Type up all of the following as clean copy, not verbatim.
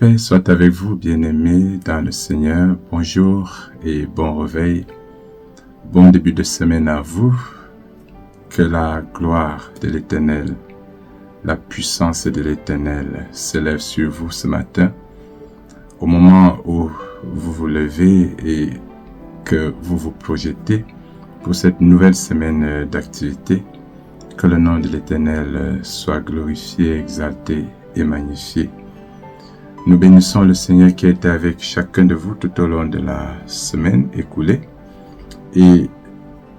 paix soit avec vous, bien-aimés dans le Seigneur. Bonjour et bon réveil. Bon début de semaine à vous. Que la gloire de l'Éternel, la puissance de l'Éternel s'élève sur vous ce matin. Au moment où vous vous levez et que vous vous projetez pour cette nouvelle semaine d'activité, que le nom de l'Éternel soit glorifié, exalté et magnifié. Nous bénissons le Seigneur qui était avec chacun de vous tout au long de la semaine écoulée et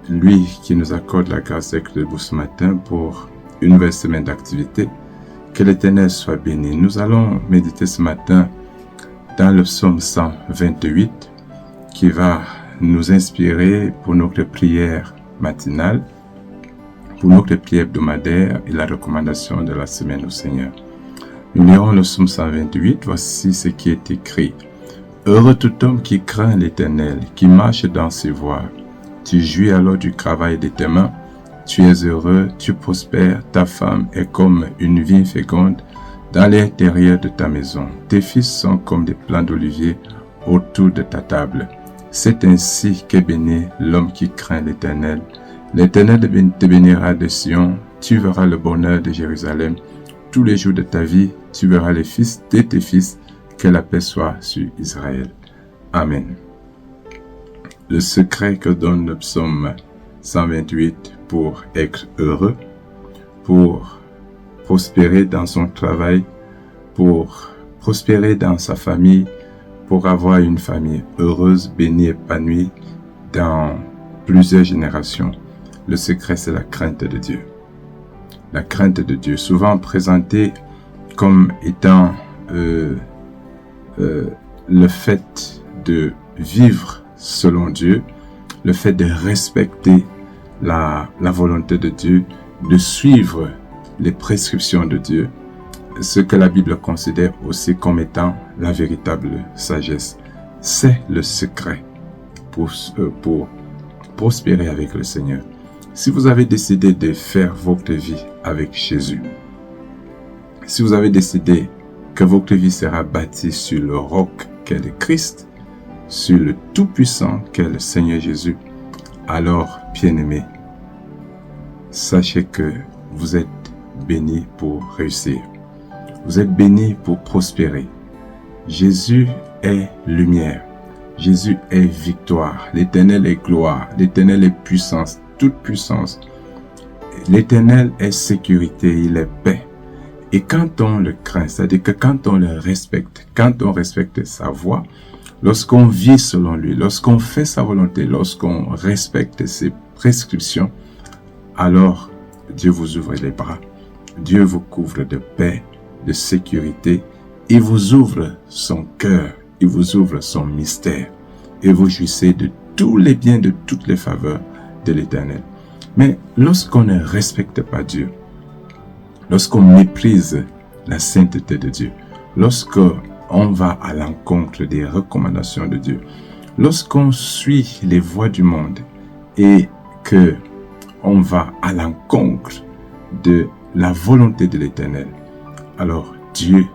lui qui nous accorde la grâce d'être debout ce matin pour une nouvelle semaine d'activité. Que l'Éternel soit béni. Nous allons méditer ce matin dans le psaume 128 qui va nous inspirer pour notre prière matinale, pour notre prière hebdomadaire et la recommandation de la semaine au Seigneur. Nous lirons le psaume 128, voici ce qui est écrit. « Heureux tout homme qui craint l'Éternel, qui marche dans ses voies. Tu jouis alors du travail de tes mains, tu es heureux, tu prospères, ta femme est comme une vigne féconde dans l'intérieur de ta maison. Tes fils sont comme des plants d'olivier autour de ta table. C'est ainsi qu'est béni l'homme qui craint l'Éternel. L'Éternel te bénira de Sion, tu verras le bonheur de Jérusalem. Tous les jours de ta vie, tu verras les fils de tes fils, que la paix soit sur Israël. Amen. » Le secret que donne le psaume 128 pour être heureux, pour prospérer dans son travail, pour prospérer dans sa famille, pour avoir une famille heureuse, bénie, épanouie dans plusieurs générations. Le secret, c'est la crainte de Dieu. La crainte de Dieu, souvent présentée comme étant le fait de vivre selon Dieu, le fait de respecter la volonté de Dieu, de suivre les prescriptions de Dieu, ce que la Bible considère aussi comme étant la véritable sagesse. C'est le secret pour prospérer avec le Seigneur. Si vous avez décidé de faire votre vie avec Jésus, si vous avez décidé que votre vie sera bâtie sur le roc qu'est le Christ, sur le Tout-Puissant qu'est le Seigneur Jésus, alors, bien-aimés, sachez que vous êtes bénis pour réussir. Vous êtes bénis pour prospérer. Jésus est lumière. Jésus est victoire. L'Éternel est gloire. L'Éternel est puissance, toute puissance. L'Éternel est sécurité, il est paix. Et quand on le craint, c'est-à-dire que quand on le respecte, quand on respecte sa voix, lorsqu'on vit selon lui, lorsqu'on fait sa volonté, lorsqu'on respecte ses prescriptions, alors Dieu vous ouvre les bras. Dieu vous couvre de paix, de sécurité. Il vous ouvre son cœur, il vous ouvre son mystère. Et vous jouissez de tous les biens, de toutes les faveurs de l'Éternel. Mais lorsqu'on ne respecte pas lorsqu'on méprise la sainteté de Dieu, lorsqu'on va à l'encontre des recommandations de Dieu, lorsqu'on suit les voies du monde et que on va à l'encontre de la volonté de l'Éternel, alors Dieu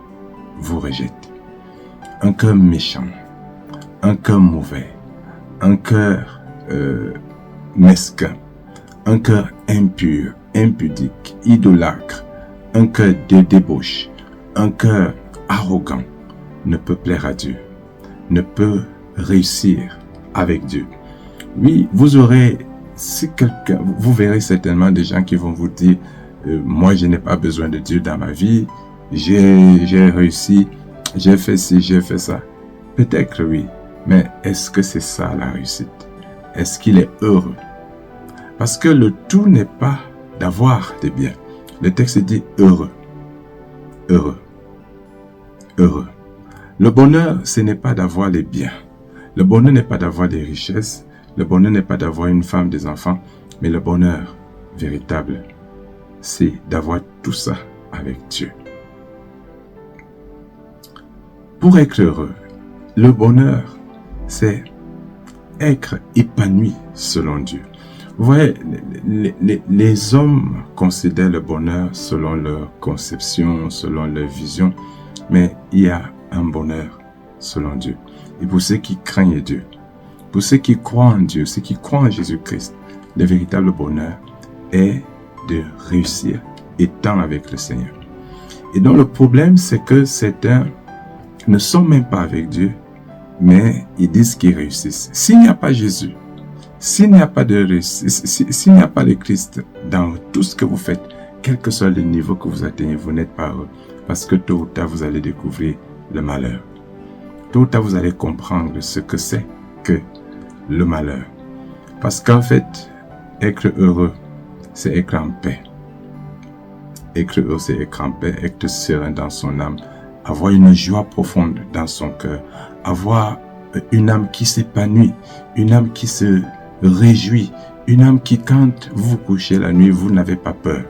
vous rejette. Un cœur méchant, un cœur mauvais, un cœur mesquin, un cœur impur, impudique, idolâtre, un cœur de débauche, un cœur arrogant ne peut plaire à Dieu, ne peut réussir avec Dieu. Oui, vous verrez certainement des gens qui vont vous dire moi je n'ai pas besoin de Dieu dans ma vie, j'ai réussi, j'ai fait ci, j'ai fait ça. Peut-être oui, mais est-ce que c'est ça la réussite? Est-ce qu'il est heureux? Parce que le tout n'est pas d'avoir des biens. Le texte dit heureux, heureux, heureux. Le bonheur, ce n'est pas d'avoir les biens. Le bonheur n'est pas d'avoir des richesses. Le bonheur n'est pas d'avoir une femme, des enfants. Mais le bonheur véritable, c'est d'avoir tout ça avec Dieu. Pour être heureux, le bonheur, c'est être épanoui selon Dieu. Vous voyez, les hommes considèrent le bonheur selon leur conception, selon leur vision, mais il y a un bonheur selon Dieu. Et pour ceux qui craignent Dieu, pour ceux qui croient en Dieu, ceux qui croient en Jésus-Christ, le véritable bonheur est de réussir étant avec le Seigneur. Et donc le problème, c'est que certains ne sont même pas avec Dieu, mais ils disent qu'ils réussissent. S'il n'y a pas Jésus, s'il n'y a pas de réussite, s'il n'y a pas le Christ dans tout ce que vous faites, quel que soit le niveau que vous atteignez, vous n'êtes pas heureux. Parce que tôt ou tard, vous allez découvrir le malheur. Tôt ou tard, vous allez comprendre ce que c'est que le malheur. Parce qu'en fait, être heureux, c'est être en paix. Être heureux, c'est être en paix, être serein dans son âme, avoir une joie profonde dans son cœur, avoir une âme qui s'épanouit, une âme qui se réjouit, une âme qui, quand vous vous couchez la nuit, vous n'avez pas peur.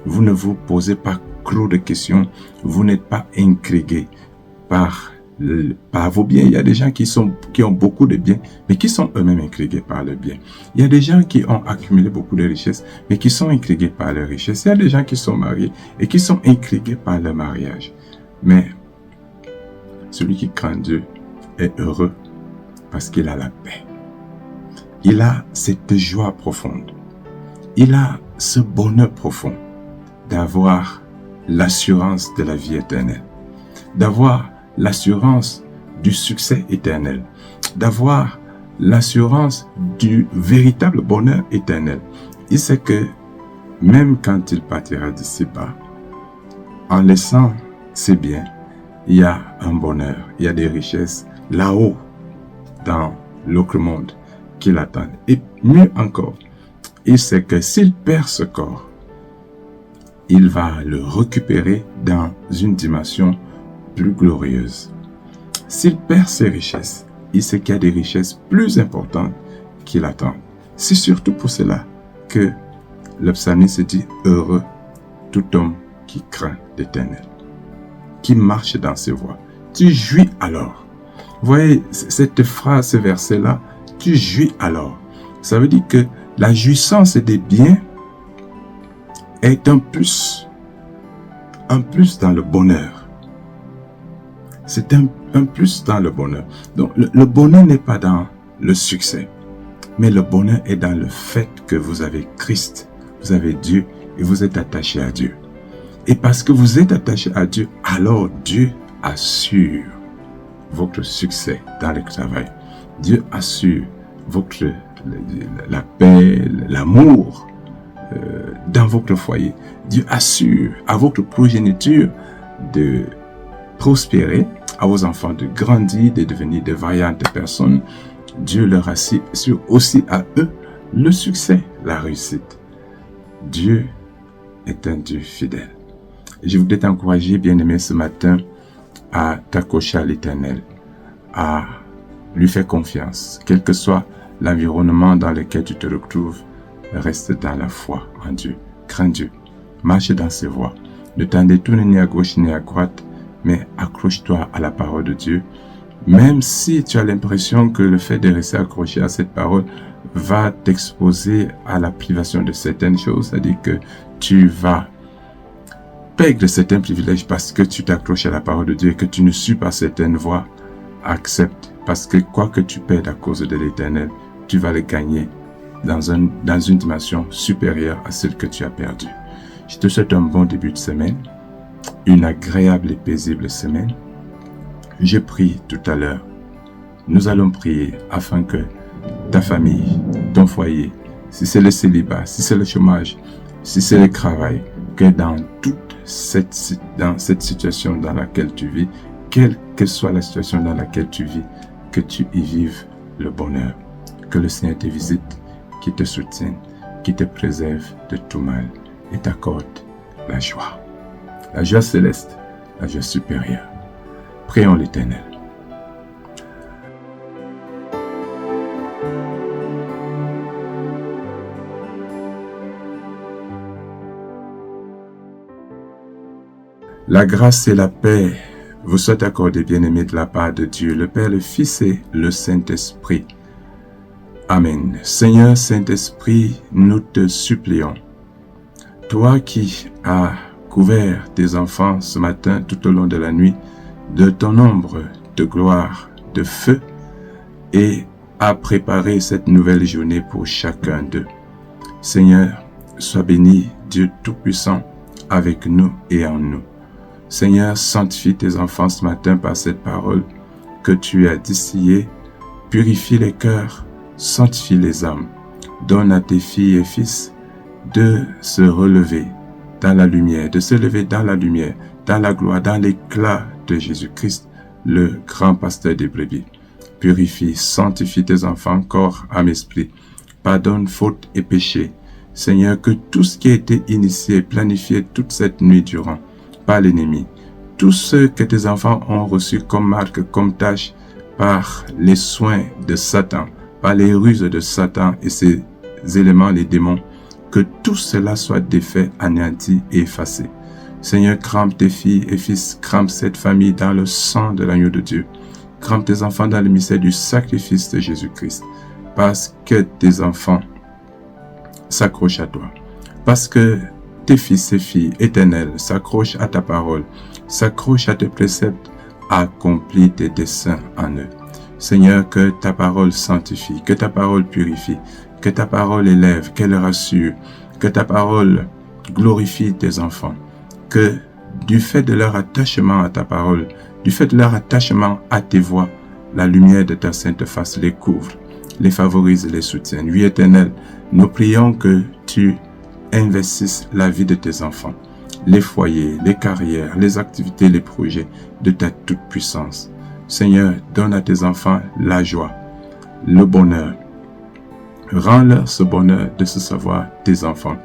Vous ne vous posez pas trop de questions, vous n'êtes pas intrigué par vos biens. Il y a des gens qui ont beaucoup de biens, mais qui sont eux-mêmes intrigués par le bien. Il y a des gens qui ont accumulé beaucoup de richesses, mais qui sont intrigués par leur richesse. Il y a des gens qui sont mariés et qui sont intrigués par leur mariage. Mais celui qui craint Dieu est heureux parce qu'il a la paix. Il a cette joie profonde. Il a ce bonheur profond d'avoir l'assurance de la vie éternelle, d'avoir l'assurance du succès éternel, d'avoir l'assurance du véritable bonheur éternel. Il sait que même quand il partira d'ici-bas, en laissant ses biens, il y a un bonheur, il y a des richesses là-haut, dans l'autre monde qui l'attendent. Et mieux encore, il sait que s'il perd ce corps, il va le récupérer dans une dimension plus glorieuse. S'il perd ses richesses, il sait qu'il y a des richesses plus importantes qui l'attendent. C'est surtout pour cela que le psalmiste dit « Heureux tout homme qui craint l'Éternel, qui marche dans ses voies. » Tu jouis alors. Vous voyez, cette phrase, ce verset-là, tu jouis alors. Ça veut dire que la jouissance des biens est un plus dans le bonheur. C'est un plus dans le bonheur. Donc, le bonheur n'est pas dans le succès, mais le bonheur est dans le fait que vous avez Christ, vous avez Dieu et vous êtes attaché à Dieu. Et parce que vous êtes attaché à Dieu, alors Dieu assure votre succès dans le travail. Dieu assure la paix, l'amour dans votre foyer. Dieu assure à votre progéniture de prospérer, à vos enfants de grandir, de devenir de vaillantes personnes. Dieu leur assure aussi à eux le succès, la réussite. Dieu est un Dieu fidèle. Je voudrais t'encourager, bien-aimé, ce matin, à t'accrocher à l'Éternel, à lui faire confiance, quel que soit l'environnement dans lequel tu te retrouves. Reste dans la foi en Dieu. Crains Dieu. Marche dans ses voies. Ne t'en détourne ni à gauche ni à droite, mais accroche-toi à la parole de Dieu. Même si tu as l'impression que le fait de rester accroché à cette parole va t'exposer à la privation de certaines choses, c'est-à-dire que tu vas perdre certains privilèges parce que tu t'accroches à la parole de Dieu et que tu ne suis pas certaines voies, accepte. Parce que quoi que tu perdes à cause de l'Éternel, tu vas le gagner dans une dimension supérieure à celle que tu as perdue. Je te souhaite un bon début de semaine, une agréable et paisible semaine. Je prie tout à l'heure. Nous allons prier afin que ta famille, ton foyer, si c'est le célibat, si c'est le chômage, si c'est le travail, que dans cette situation dans laquelle tu vis, quelle que soit la situation dans laquelle tu vis, que tu y vives le bonheur. Que le Seigneur te visite, qui te soutienne, qui te préserve de tout mal et t'accorde la joie céleste, la joie supérieure. Prions l'Éternel. La grâce et la paix vous soient accordées, bien-aimés, de la part de Dieu, le Père, le Fils et le Saint-Esprit. Amen. Seigneur Saint-Esprit, nous te supplions, toi qui as couvert tes enfants ce matin tout au long de la nuit de ton ombre de gloire, de feu, et à préparer cette nouvelle journée pour chacun d'eux. Seigneur, sois béni, Dieu Tout-Puissant, avec nous et en nous. Seigneur, sanctifie tes enfants ce matin par cette parole que tu as distillée. Purifie les cœurs, sanctifie les âmes. Donne à tes filles et fils de se relever dans la lumière, de se lever dans la lumière, dans la gloire, dans l'éclat de Jésus-Christ, le grand pasteur des brebis. Purifie, sanctifie tes enfants, corps, âme, esprit. Pardonne fautes et péchés. Seigneur, que tout ce qui a été initié, planifié toute cette nuit durant par l'ennemi, tout ce que tes enfants ont reçu comme marque, comme tâche, par les soins de Satan, par les ruses de Satan et ses éléments, les démons, que tout cela soit défait, anéanti et effacé. Seigneur, crame tes filles et fils, crame cette famille dans le sang de l'agneau de Dieu. Crame tes enfants dans le mystère du sacrifice de Jésus-Christ. Parce que tes enfants s'accrochent à toi. Parce que tes fils et filles éternels s'accrochent à ta parole, s'accrochent à tes préceptes, accomplis tes desseins en eux. Seigneur, que ta parole sanctifie, que ta parole purifie, que ta parole élève, qu'elle rassure, que ta parole glorifie tes enfants, que du fait de leur attachement à ta parole, du fait de leur attachement à tes voies, la lumière de ta sainte face les couvre, les favorise et les soutienne. Oui, Éternel, nous prions que tu investisses la vie de tes enfants, les foyers, les carrières, les activités, les projets de ta toute-puissance. Seigneur, donne à tes enfants la joie, le bonheur. Rends-leur ce bonheur de se savoir tes enfants,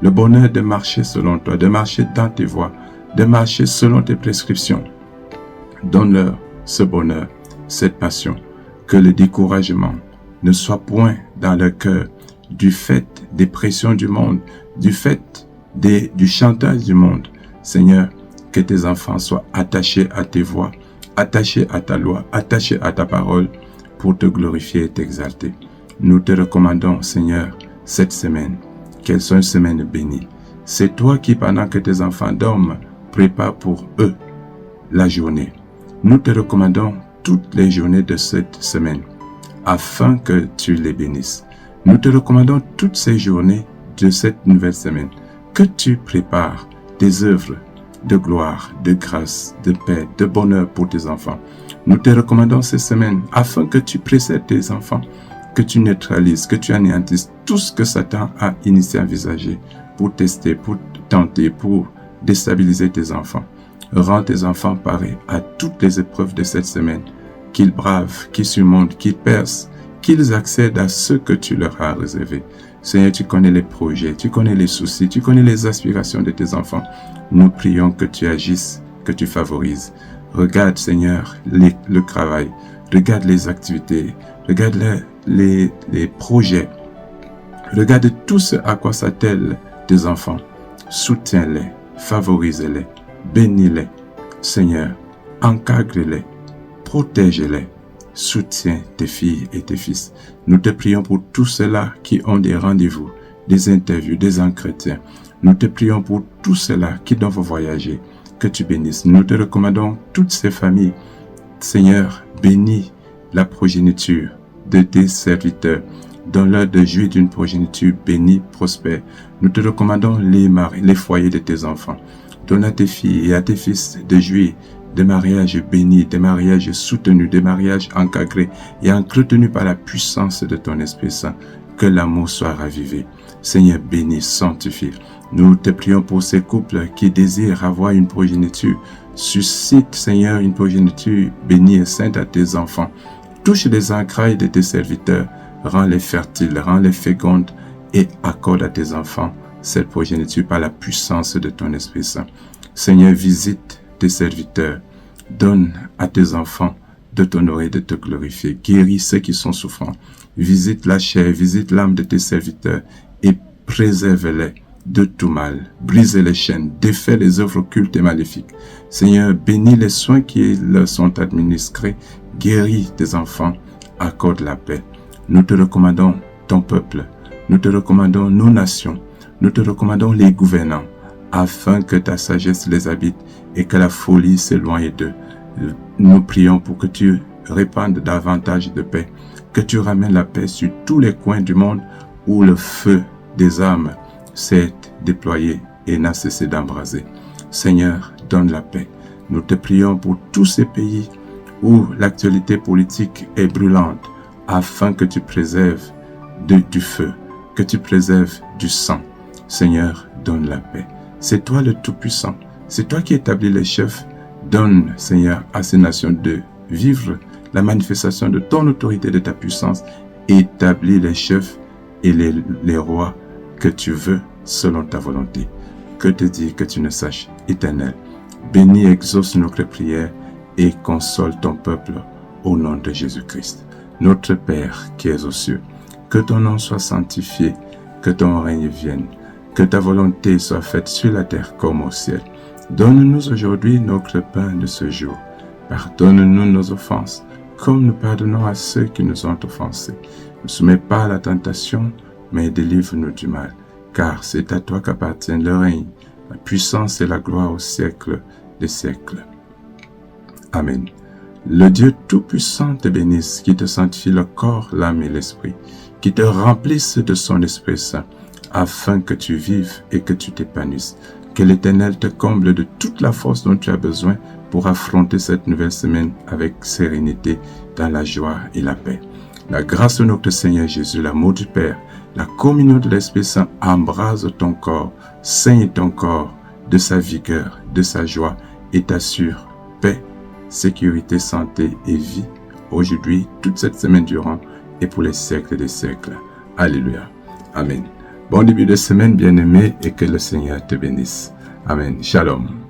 le bonheur de marcher selon toi, de marcher dans tes voies, de marcher selon tes prescriptions. Donne-leur ce bonheur, cette passion, que le découragement ne soit point dans leur cœur du fait des pressions du monde, du fait du chantage du monde. Seigneur, que tes enfants soient attachés à tes voies, attachés à ta loi, attachés à ta parole pour te glorifier et t'exalter. Nous te recommandons, Seigneur, cette semaine, qu'elle soit une semaine bénie. C'est toi qui, pendant que tes enfants dorment, prépare pour eux la journée. Nous te recommandons toutes les journées de cette semaine, afin que tu les bénisses. Nous te recommandons toutes ces journées de cette nouvelle semaine, que tu prépares des œuvres de gloire, de grâce, de paix, de bonheur pour tes enfants. Nous te recommandons ces semaines, afin que tu précèdes tes enfants, que tu neutralises, que tu anéantisses tout ce que Satan a initié à envisager pour tester, pour tenter, pour déstabiliser tes enfants. Rends tes enfants parés à toutes les épreuves de cette semaine, qu'ils bravent, qu'ils surmontent, qu'ils percent, qu'ils accèdent à ce que tu leur as réservé. Seigneur, tu connais les projets, tu connais les soucis, tu connais les aspirations de tes enfants. Nous prions que tu agisses, que tu favorises. Regarde, Seigneur, le travail, regarde les activités, regarde les projets, regarde tout ce à quoi s'attellent tes enfants. Soutiens-les, favorise-les, bénis-les. Seigneur, encadre-les, protège-les. Soutiens tes filles et tes fils. Nous te prions pour tous ceux-là qui ont des rendez-vous, des interviews, des entretiens. Nous te prions pour tous ceux-là qui doivent voyager. Que tu bénisses. Nous te recommandons toutes ces familles. Seigneur, bénis la progéniture de tes serviteurs. Donne-leur de jouir d'une progéniture bénie, prospère. Nous te recommandons les foyers de tes enfants. Donne à tes filles et à tes fils de jouir des mariages bénis, des mariages soutenus, des mariages encadrés et entretenus par la puissance de ton Esprit Saint. Que l'amour soit ravivé. Seigneur, bénis, sanctifie. Nous te prions pour ces couples qui désirent avoir une progéniture. Suscite, Seigneur, une progéniture bénie et sainte à tes enfants. Touche les entrailles de tes serviteurs. Rends-les fertiles, rends-les fécondes et accorde à tes enfants cette progéniture par la puissance de ton Esprit Saint. Seigneur, visite tes serviteurs. Donne à tes enfants de t'honorer, de te glorifier. Guéris ceux qui sont souffrants. Visite la chair, visite l'âme de tes serviteurs et préserve-les de tout mal. Brise les chaînes, défais les œuvres occultes et maléfiques. Seigneur, bénis les soins qui leur sont administrés. Guéris tes enfants, accorde la paix. Nous te recommandons ton peuple. Nous te recommandons nos nations. Nous te recommandons les gouvernants, afin que ta sagesse les habite et que la folie s'éloigne d'eux. Nous prions pour que tu répandes davantage de paix, que tu ramènes la paix sur tous les coins du monde où le feu des armes s'est déployé et n'a cessé d'embraser. Seigneur, donne la paix. Nous te prions pour tous ces pays où l'actualité politique est brûlante, afin que tu préserves du feu, que tu préserves du sang. Seigneur, donne la paix. C'est toi le Tout-Puissant. C'est toi qui établis les chefs. Donne, Seigneur, à ces nations de vivre la manifestation de ton autorité, de ta puissance. Établis les chefs et les rois que tu veux selon ta volonté. Que te dire que tu ne saches, Éternel. Bénis, exauce notre prière et console ton peuple au nom de Jésus-Christ. Notre Père qui es aux cieux, que ton nom soit sanctifié, que ton règne vienne, que ta volonté soit faite sur la terre comme au ciel. Donne-nous aujourd'hui notre pain de ce jour. Pardonne-nous nos offenses, comme nous pardonnons à ceux qui nous ont offensés. Ne soumets pas à la tentation, mais délivre-nous du mal. Car c'est à toi qu'appartient le règne, la puissance et la gloire au siècle des siècles. Amen. Le Dieu Tout-Puissant te bénisse, qui te sanctifie le corps, l'âme et l'esprit, qui te remplisse de son Esprit Saint, afin que tu vives et que tu t'épanouisses. Que l'Éternel te comble de toute la force dont tu as besoin pour affronter cette nouvelle semaine avec sérénité, dans la joie et la paix. La grâce de notre Seigneur Jésus, l'amour du Père, la communion de l'Esprit Saint embrase ton corps, saigne ton corps de sa vigueur, de sa joie et t'assure paix, sécurité, santé et vie, aujourd'hui, toute cette semaine durant et pour les siècles des siècles. Alléluia. Amen. Bon début de semaine, bien-aimé, et que le Seigneur te bénisse. Amen. Shalom.